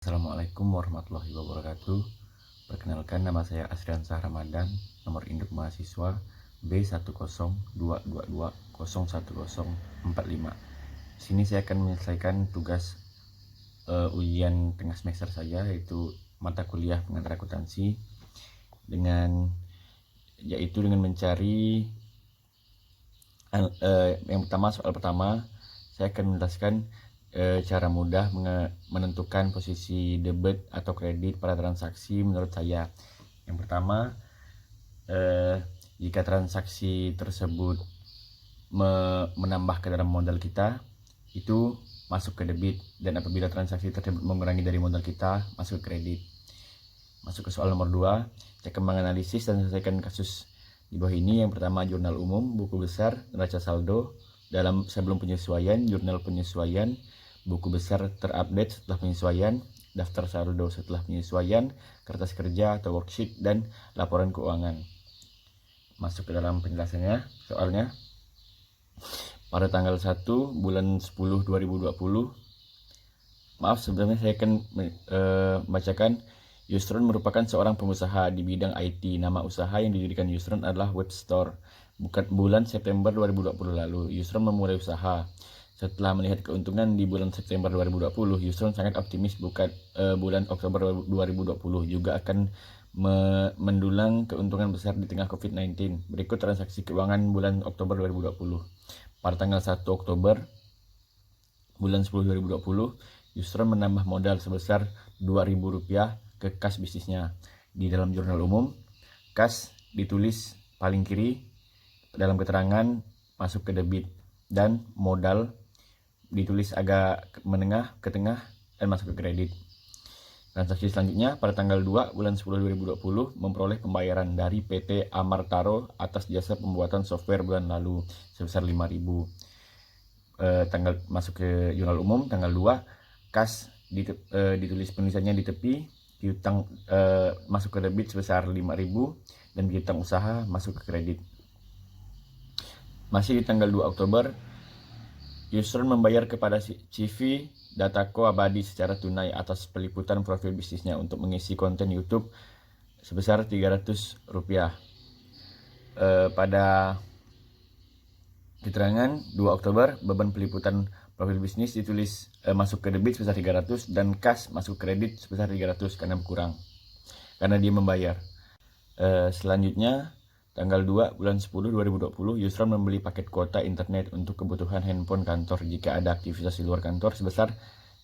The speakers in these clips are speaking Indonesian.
Assalamualaikum warahmatullahi wabarakatuh. Perkenalkan, nama saya Asriansyah Ramadan, nomor induk mahasiswa B10222010045. Sini saya akan menyelesaikan tugas ujian tengah semester saya, yaitu mata kuliah pengantar akuntansi, yaitu dengan mencari yang pertama, soal pertama saya akan menjelaskan cara mudah menentukan posisi debit atau kredit pada transaksi menurut saya. Yang pertama, jika transaksi tersebut menambah ke dalam modal kita, itu masuk ke debit, dan apabila transaksi tersebut mengurangi dari modal kita, masuk ke kredit. Masuk ke soal nomor 2, saya akan menganalisis dan selesaikan kasus di bawah ini. Yang pertama, jurnal umum, buku besar, neraca saldo sebelum penyesuaian, jurnal penyesuaian, buku besar terupdate setelah penyesuaian, daftar saldo setelah penyesuaian, kertas kerja atau worksheet, dan laporan keuangan. Masuk ke dalam penjelasannya. Soalnya, pada tanggal 1 bulan 10 2020, maaf sebelumnya saya akan membacakan. Yusron merupakan seorang pengusaha di bidang IT. Nama usaha yang didirikan Yusron adalah Web Store. Bulan September 2020 lalu, Yusron memulai usaha. Setelah melihat keuntungan di bulan September 2020, Yusron sangat optimis bulan Oktober 2020 juga akan mendulang keuntungan besar di tengah COVID-19. Berikut transaksi keuangan bulan Oktober 2020. Pada tanggal 1 Oktober bulan 10 2020, Yusron menambah modal sebesar Rp2.000 ke kas bisnisnya. Di dalam jurnal umum, kas ditulis paling kiri, dalam keterangan masuk ke debit, dan modal ditulis agak menengah ke tengah dan masuk ke kredit. Transaksi selanjutnya, pada tanggal 2 bulan 10 2020, memperoleh pembayaran dari PT Amartaro atas jasa pembuatan software bulan lalu sebesar Rp5.000. Tanggal masuk ke jurnal umum, tanggal 2, kas ditulis penulisannya di tepi, piutang masuk ke debit sebesar Rp5.000, dan piutang usaha masuk ke kredit. Masih di tanggal 2 Oktober, Yusron membayar kepada CV Datako Abadi secara tunai atas peliputan profil bisnisnya untuk mengisi konten YouTube sebesar Rp300. Pada keterangan 2 Oktober, beban peliputan profil bisnis ditulis masuk ke debit sebesar 300 dan kas masuk kredit sebesar 300 karena dia membayar. Selanjutnya, tanggal 2 bulan 10 2020, Yusron membeli paket kuota internet untuk kebutuhan handphone kantor jika ada aktivitas di luar kantor sebesar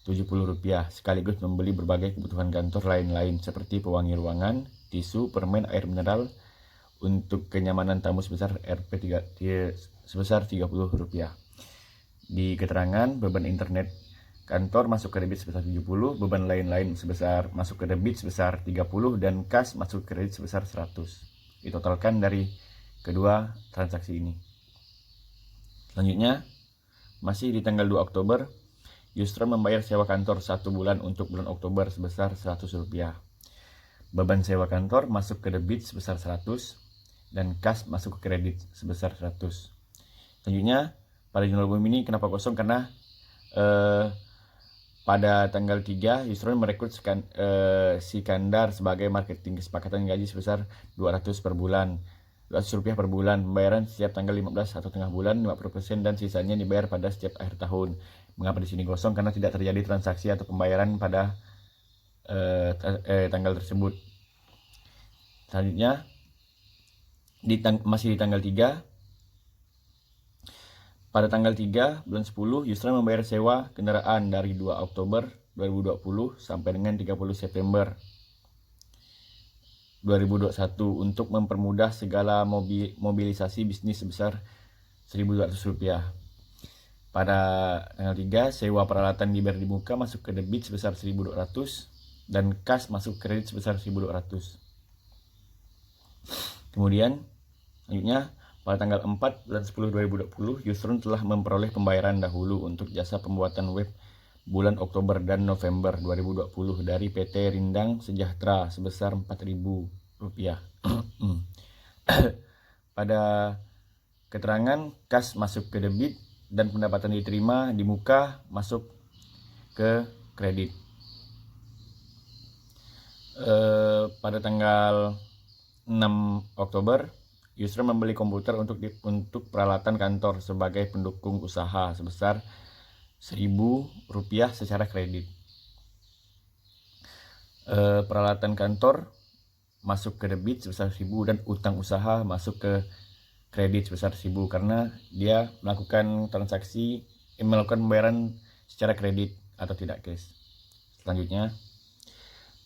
Rp70, sekaligus membeli berbagai kebutuhan kantor lain-lain seperti pewangi ruangan, tisu, permen, air mineral untuk kenyamanan tamu sebesar Rp30. Di keterangan, beban internet kantor masuk ke debit sebesar 70, beban lain-lain masuk ke debit sebesar 30, dan kas masuk ke kredit sebesar 100. Ditotalkan dari kedua transaksi ini. Selanjutnya, masih di tanggal 2 Oktober, Yusron membayar sewa kantor 1 bulan untuk bulan Oktober sebesar Rp100. Beban sewa kantor masuk ke debit sebesar 100, dan kas masuk ke kredit sebesar 100. Selanjutnya, pada jurnal umum ini kenapa kosong? Karena pada tanggal 3, Yusron merekrut Sikandar sebagai marketing, kesepakatan gaji sebesar Rp200 per bulan. Rp200 per bulan, pembayaran setiap tanggal 15 atau tengah bulan 50%, dan sisanya dibayar pada setiap akhir tahun. Mengapa di sini kosong? Karena tidak terjadi transaksi atau pembayaran pada tanggal tersebut. Selanjutnya, masih di tanggal 3, pada tanggal 3 bulan 10, Yusron membayar sewa kendaraan dari 2 Oktober 2020 sampai dengan 30 September 2021 untuk mempermudah segala mobilisasi bisnis sebesar Rp1.200. Pada tanggal 3, sewa peralatan dibayar di muka masuk ke debit sebesar Rp1.200, dan kas masuk kredit sebesar Rp1.200. Kemudian, selanjutnya, pada tanggal 4 bulan 10 2020, Yusron telah memperoleh pembayaran dahulu untuk jasa pembuatan web bulan Oktober dan November 2020 dari PT Rindang Sejahtera sebesar Rp4.000. Pada keterangan, kas masuk ke debit dan pendapatan diterima di muka masuk ke kredit. Pada tanggal 6 Oktober, Yusron membeli komputer untuk peralatan kantor sebagai pendukung usaha sebesar Rp1.000 secara kredit. Peralatan kantor masuk ke debit sebesar 1.000 dan utang usaha masuk ke kredit sebesar 1.000 karena dia melakukan pembayaran secara kredit atau tidak cash. Selanjutnya,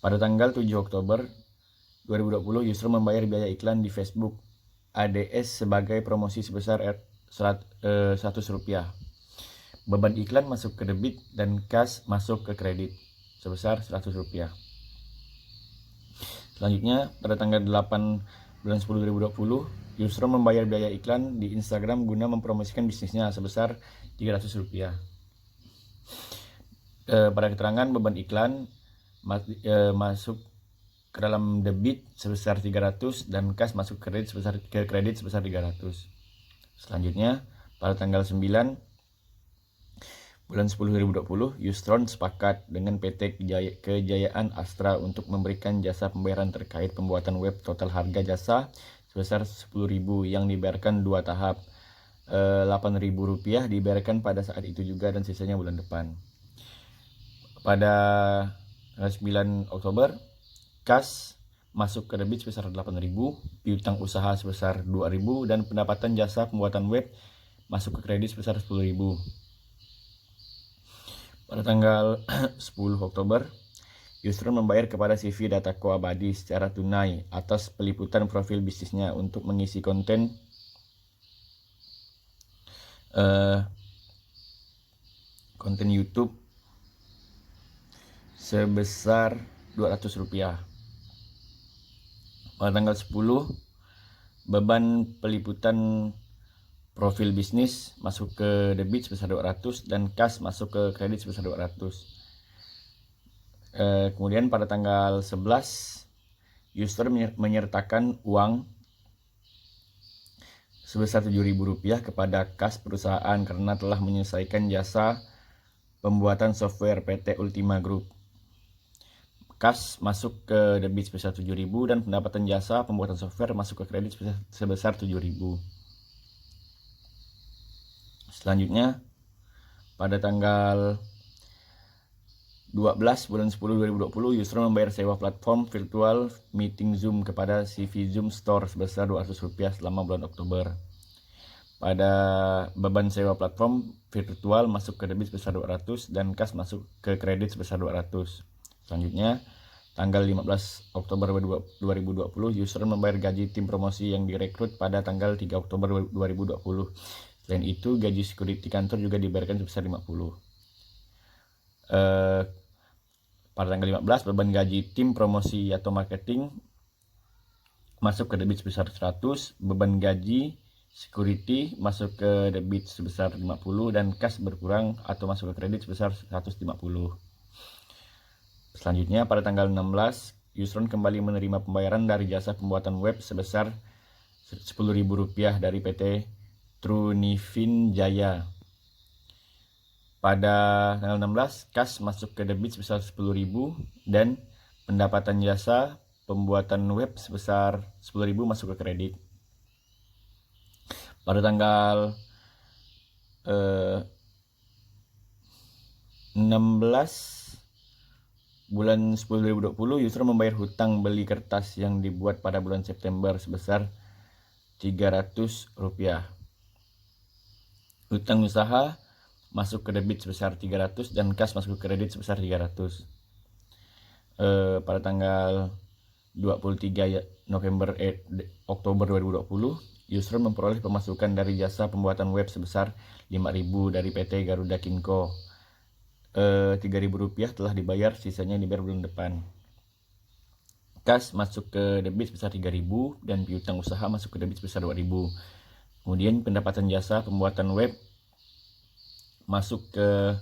pada tanggal 7 Oktober 2020, Yusron membayar biaya iklan di Facebook ADS sebagai promosi sebesar Rp100. Beban iklan masuk ke debit dan kas masuk ke kredit sebesar Rp100. Selanjutnya, pada tanggal 8 bulan 10 2020, Yusron membayar biaya iklan di Instagram guna mempromosikan bisnisnya sebesar Rp300. Pada keterangan beban iklan masuk ke dalam debit sebesar 300 dan kas masuk ke kredit sebesar 300. Selanjutnya, pada tanggal 9 bulan 10 2020, Yusron sepakat dengan PT Kejayaan Astra untuk memberikan jasa pembayaran terkait pembuatan web. Total harga jasa sebesar Rp10.000 yang dibayarkan 2 tahap. Rp8.000 dibayarkan pada saat itu juga dan sisanya bulan depan. Pada 9 Oktober, kas masuk ke debit sebesar Rp8.000, piutang usaha sebesar Rp2.000 dan pendapatan jasa pembuatan web masuk ke kredit sebesar Rp10.000. Pada tanggal 10 Oktober, Yusron membayar kepada CV Datako Abadi secara tunai atas peliputan profil bisnisnya untuk mengisi konten YouTube sebesar Rp200. Pada tanggal 10, beban peliputan profil bisnis masuk ke debit sebesar 200 dan kas masuk ke kredit sebesar 200. Kemudian pada tanggal 11, Yusron menyertakan uang sebesar Rp7.000 kepada kas perusahaan karena telah menyelesaikan jasa pembuatan software PT Ultima Group. Kas masuk ke debit sebesar Rp7.000 dan pendapatan jasa pembuatan software masuk ke kredit sebesar Rp7.000. Selanjutnya, pada tanggal 12 bulan 10 2020, Yusron membayar sewa platform virtual meeting Zoom kepada CV Zoom Store sebesar Rp200 selama bulan Oktober. Pada beban sewa platform virtual masuk ke debit sebesar 200 dan kas masuk ke kredit sebesar 200. Selanjutnya, tanggal 15 Oktober 2020, Yusron membayar gaji tim promosi yang direkrut pada tanggal 3 Oktober 2020. Selain itu, gaji security kantor juga dibayarkan sebesar 50. Pada tanggal 15, beban gaji tim promosi atau marketing masuk ke debit sebesar 100, beban gaji security masuk ke debit sebesar 50 dan kas berkurang atau masuk ke kredit sebesar 150. Selanjutnya, pada tanggal 16, Yusron kembali menerima pembayaran dari jasa pembuatan web sebesar Rp10.000 dari PT Trunifin Jaya. Pada tanggal 16, kas masuk ke debit sebesar Rp10.000 dan pendapatan jasa pembuatan web sebesar Rp10.000 masuk ke kredit. Pada tanggal 16 bulan 10 2020, Yusron membayar hutang beli kertas yang dibuat pada bulan September sebesar Rp300. Hutang usaha masuk ke debit sebesar 300 dan kas masuk ke kredit sebesar 300. Pada tanggal 23 Oktober 2020, Yusron memperoleh pemasukan dari jasa pembuatan web sebesar Rp5.000 dari PT Garuda Kinko. Rp3.000 telah dibayar, sisanya dibayar bulan depan. Kas masuk ke debit sebesar Rp3.000 dan piutang usaha masuk ke debit sebesar Rp2.000. Kemudian pendapatan jasa pembuatan web masuk ke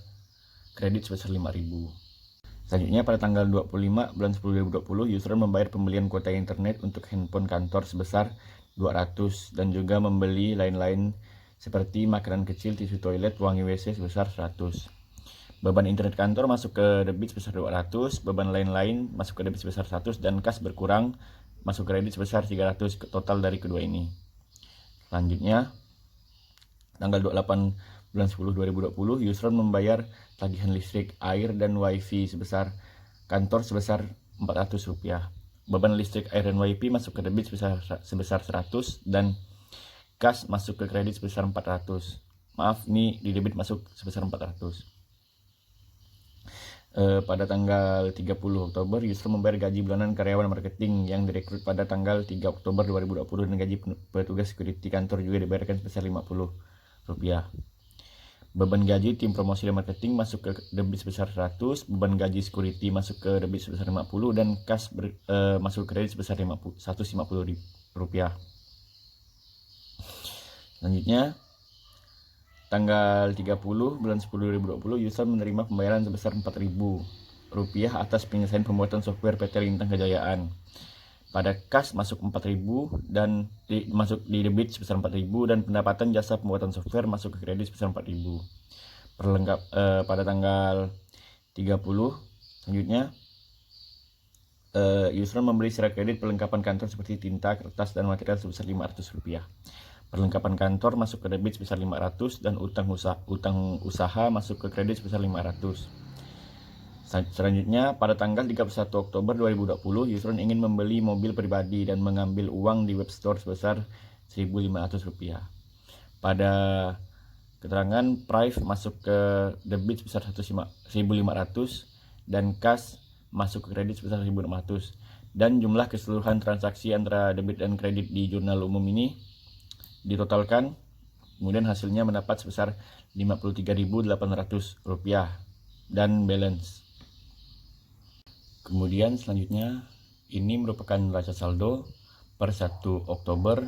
kredit sebesar Rp5.000. Selanjutnya, pada tanggal 25 bulan 10 2020, Yusron membayar pembelian kuota internet untuk handphone kantor sebesar Rp200 dan juga membeli lain-lain seperti makanan kecil, tisu toilet, wangi WC sebesar Rp100. Beban internet kantor masuk ke debit sebesar 200, beban lain-lain masuk ke debit sebesar 100, dan kas berkurang masuk kredit sebesar 300 total dari kedua ini. Selanjutnya, tanggal 28 bulan 10 2020, Yusron membayar tagihan listrik, air, dan wifi sebesar kantor sebesar Rp400. Beban listrik, air, dan wifi masuk ke debit sebesar 100 dan kas masuk ke kredit sebesar 400. Maaf, ini di debit masuk sebesar 400. Pada tanggal 30 Oktober, Yusron membayar gaji bulanan karyawan marketing yang direkrut pada tanggal 3 Oktober 2020 dan gaji petugas security kantor juga dibayarkan sebesar Rp50. Beban gaji tim promosi dan marketing masuk ke debit sebesar 100, beban gaji security masuk ke debit sebesar 50, dan kas masuk ke kredit sebesar Rp150. Selanjutnya, tanggal 30 bulan 10 2020, Yusron menerima pembayaran sebesar Rp4.000 atas penyelesaian pembuatan software PT Lintang Kejayaan. Pada kas masuk 4.000 dan masuk di debit sebesar 4.000, dan pendapatan jasa pembuatan software masuk ke kredit sebesar 4.000. Pada tanggal 30 selanjutnya, Yusron membeli secara kredit perlengkapan kantor seperti tinta, kertas, dan material sebesar Rp500. Perlengkapan kantor masuk ke debit sebesar 500 dan utang usaha masuk ke kredit sebesar 500. Selanjutnya, pada tanggal 31 Oktober 2020, Yusron ingin membeli mobil pribadi dan mengambil uang di web store sebesar Rp1.500. Pada keterangan, Prive masuk ke debit sebesar Rp1.500 dan kas masuk ke kredit sebesar Rp1.600. Dan jumlah keseluruhan transaksi antara debit dan kredit di jurnal umum ini ditotalkan, kemudian hasilnya mendapat sebesar Rp53.800 dan balance. Kemudian selanjutnya, ini merupakan neraca saldo per 1 Oktober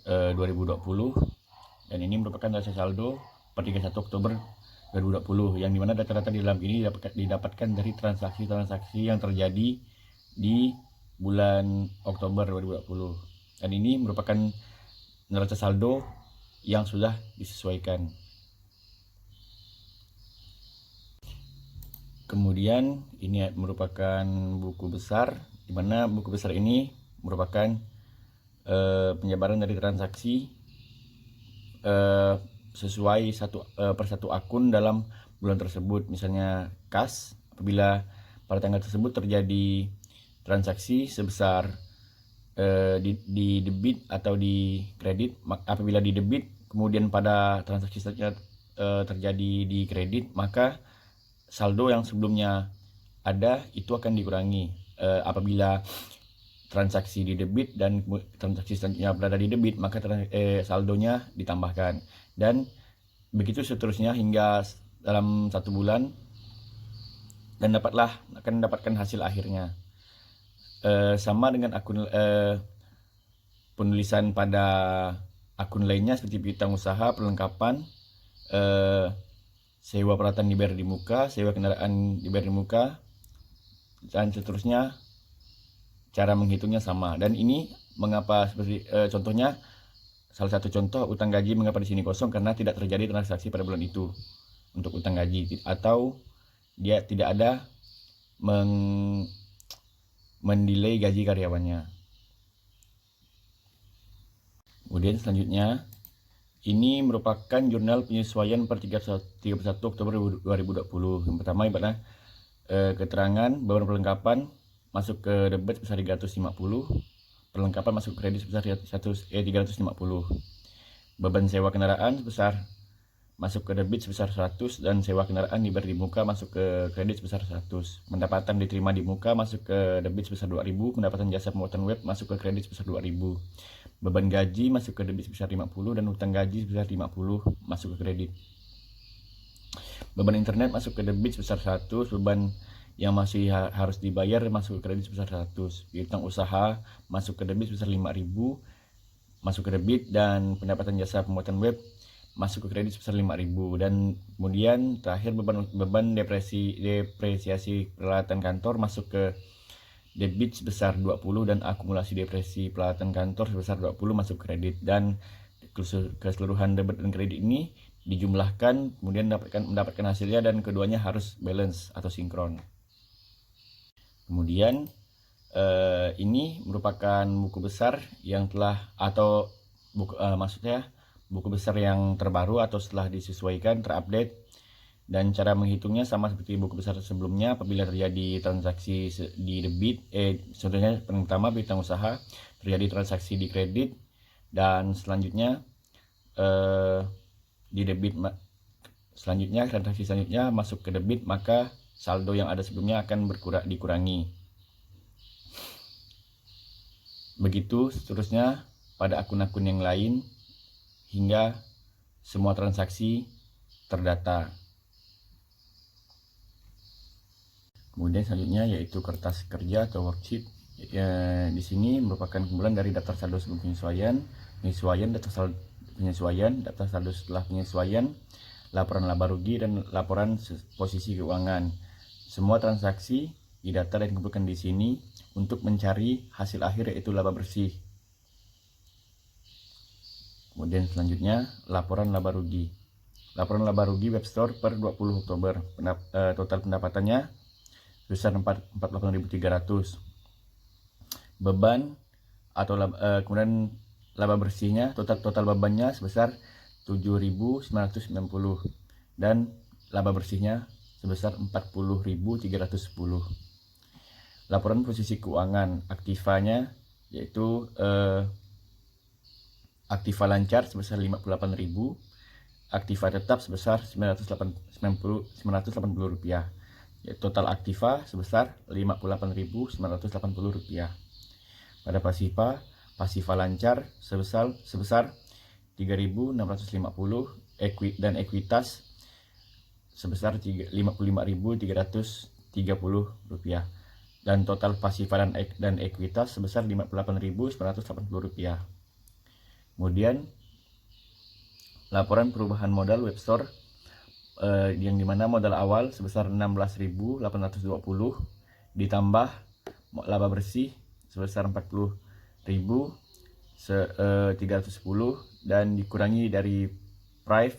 2020, dan ini merupakan neraca saldo per 31 Oktober 2020, yang dimana data-data di dalam ini didapatkan dari transaksi-transaksi yang terjadi di bulan Oktober 2020, dan ini merupakan neraca saldo yang sudah disesuaikan. Kemudian ini merupakan buku besar, di mana buku besar ini merupakan penjabaran dari transaksi sesuai per satu akun dalam bulan tersebut. Misalnya kas, apabila pada tanggal tersebut terjadi transaksi sebesar di debit atau di kredit. Apabila di debit kemudian pada transaksi selanjutnya terjadi di kredit, maka saldo yang sebelumnya ada itu akan dikurangi. Apabila transaksi di debit dan transaksi selanjutnya berada di debit, maka saldonya ditambahkan, dan begitu seterusnya hingga dalam 1 bulan, dan akan mendapatkan hasil akhirnya. Sama dengan akun penulisan pada akun lainnya seperti piutang usaha, perlengkapan, sewa peralatan dibayar di muka, sewa kendaraan dibayar di muka, dan seterusnya. Cara menghitungnya sama. Dan ini mengapa seperti contohnya, salah satu contoh utang gaji mengapa di sini kosong, karena tidak terjadi transaksi pada bulan itu untuk utang gaji, atau dia tidak ada mendelay gaji karyawannya. Kemudian selanjutnya, ini merupakan jurnal penyesuaian per 31 Oktober 2020. Yang pertama ibaratnya keterangan beban perlengkapan masuk ke debit sebesar 350, perlengkapan masuk ke kredit sebesar 350. Beban sewa kendaraan masuk ke debit sebesar 100, dan sewa kendaraan dibayar di muka masuk ke kredit sebesar 100. Pendapatan diterima di muka masuk ke debit sebesar 2.000, pendapatan jasa pembuatan web masuk ke kredit sebesar 2.000. Beban gaji masuk ke debit sebesar 50, dan utang gaji sebesar 50 masuk ke kredit. Beban internet masuk ke debit sebesar 100, beban yang masih harus dibayar masuk ke kredit sebesar 100. Piutang usaha masuk ke debit sebesar 5.000 masuk ke debit, dan pendapatan jasa pembuatan web masuk ke kredit sebesar 5.000. Dan kemudian terakhir beban depresiasi peralatan kantor masuk ke debit sebesar 20, dan akumulasi depresi peralatan kantor sebesar 20 masuk kredit. Dan keseluruhan debit dan kredit ini dijumlahkan, kemudian mendapatkan hasilnya, dan keduanya harus balance atau sinkron. Kemudian ini merupakan buku besar yang telah atau maksudnya buku besar yang terbaru atau setelah disesuaikan, terupdate, dan cara menghitungnya sama seperti buku besar sebelumnya. Apabila terjadi transaksi di debit, contohnya pertama bintang usaha, terjadi transaksi di kredit, dan selanjutnya di debit, selanjutnya transaksi selanjutnya masuk ke debit, maka saldo yang ada sebelumnya akan dikurangi. Begitu seterusnya pada akun-akun yang lain hingga semua transaksi terdata. Kemudian selanjutnya yaitu kertas kerja atau worksheet. Di sini merupakan kumpulan dari daftar saldo sebelum penyesuaian, daftar saldo setelah penyesuaian, laporan laba rugi, dan laporan posisi keuangan. Semua transaksi didata dan dikumpulkan di sini untuk mencari hasil akhir yaitu laba bersih. Kemudian selanjutnya laporan laba rugi. Laporan laba rugi Webstore per 20 Oktober. Total pendapatannya sebesar 48.300. Beban atau kemudian laba bersihnya, total bebannya sebesar 7.990 dan laba bersihnya sebesar 40.310. Laporan posisi keuangan, aktivanya yaitu aktiva lancar sebesar 58.000, aktiva tetap sebesar 980 rupiah. Total aktiva sebesar 58.980 rupiah. Pada pasiva lancar sebesar 3.650, dan ekuitas sebesar 55.330 rupiah. Dan total pasiva dan ekuitas sebesar 58.980 rupiah. Kemudian laporan perubahan modal Webstore, yang dimana modal awal sebesar 16.820 ditambah laba bersih sebesar 40.310 dan dikurangi dari price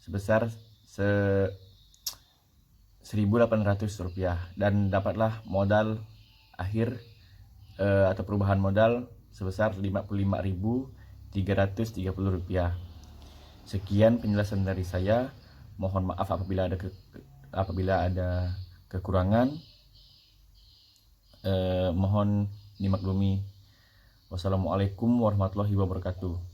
sebesar 1.800 rupiah, dan dapatlah modal akhir atau perubahan modal sebesar 55.330 rupiah. Sekian penjelasan dari saya. Mohon maaf apabila ada kekurangan. Mohon dimaklumi. Wassalamualaikum warahmatullahi wabarakatuh.